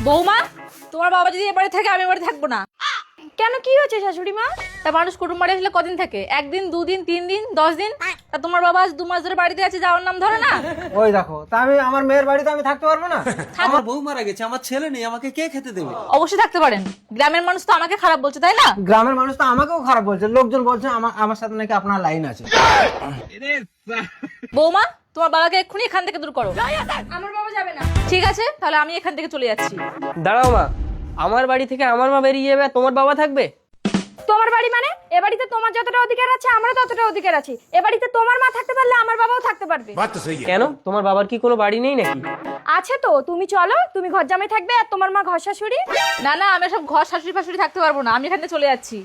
বৌমা, তোমার বাবা যদি এবারে থাকে আমি এবারে থাকবো না। কেন, কি হয়েছে শাশুড়ি মা? তা মানুষ কুটুম বাড়ি আসলে কদিন থাকে? একদিন, দুদিন, 3 দিন, 10 দিন। তা তোমার বাবা আজ 2 মাস ধরে বাড়িতে আছে, যাওয়ার নাম ধরে না। ওই দেখো, তা আমি আমার মেয়ের বাড়িতে আমি থাকতে পারবো না? আমার বউ মারা গেছে, আমার ছেলে নেই, আমাকে কে খেতে দেবে? অবশ্যই থাকতে পারেন। গ্রামের মানুষ তো আমাকে খারাপ বলছে, তাই না? গ্রামের মানুষ তো আমাকেও খারাপ বলছে, লোকজন বলছে আমার সাথে নাকি আপনার লাইন আছে। বৌমা, তোমার বাবাকে এক্ষুনি এখান থেকে দূর করো। আমার বাবা যাবে না। ঠিক আছে, তাহলে আমি এখান থেকে চলে যাচ্ছি। দাঁড়াও মা, আমার বাড়ি থেকে আমার মা বেরিয়ে যাবে আর তোমার বাবা থাকবে? তোমার বাড়ি মানে? এ বাড়িতে তোমার যতটা অধিকার আছে আমারও ততটা অধিকার আছে। এ বাড়িতে তোমার মা থাকতে পারলে আমার বাবাও থাকতে পারবে। কেন, তোমার বাবার কি কোনো বাড়ি নেই নাকি? আছে তো, তুমি চলো, তুমি ঘর জামাই থাকবে আর তোমার মা ঘর শাশুড়ি। না না, আমি সব ঘর শাশুড়ি ফাশুড়ি থাকতে পারবো না, আমি এখান থেকে চলে যাচ্ছি।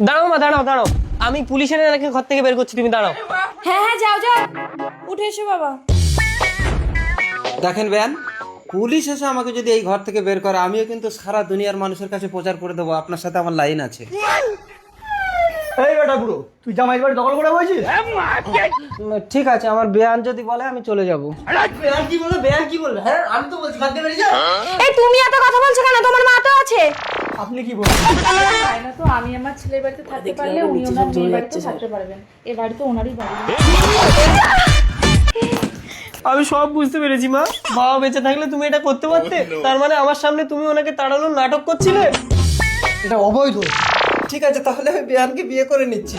দাঁড়াও মা, দাঁড়াও দাঁড়াও, আমি পুলিশ এনে নাকি ঘর থেকে বের করছি, তুমি দাঁড়াও। হ্যাঁ হ্যাঁ, যাও যাও, উঠে এসো বাবা। দেখেন বেয়ান, পুলিশ এসে আমাকে যদি এই ঘর থেকে বের করে, আমিও কিন্তু সারা দুনিয়ার মানুষের কাছে প্রচার করে দেবো আপনার সাথে আমার লাইন আছে। এই বেটা বুড়ো, তুই জামাইয়ের বাড়ি দখল করে বলছিস? ঠিক আছে, আমার বেয়ান যদি বলে আমি চলে যাবো। বেয়ান কি বলবে, বেয়ান কি বলবে? হ্যাঁ, আমি তো বলছি ঘর থেকে বেরিয়ে যাও। এই তুমি এত কথা বলছো কেন? তোমার মা তো আছে। আপনি কি বলছেন? তাই না তো, আমি আমার ছেলের বাড়িতে থাকতে পারলে উনি ওনার মেয়ের বাড়িতে থাকতে পারবেন। এ বাড়ি তো ওনারই বাড়ি। আমি সব বুঝতে পেরেছি মা, বাবা বেঁচে থাকলে তুমি এটা করতে পারতে। তার মানে আমার সামনে তুমি ওনাকে তাড়ানোর নাটক করছিলে। এটা অবৈধ। ঠিক আছে, তাহলে আমি বেয়ানকে বিয়ে করে নিচ্ছি।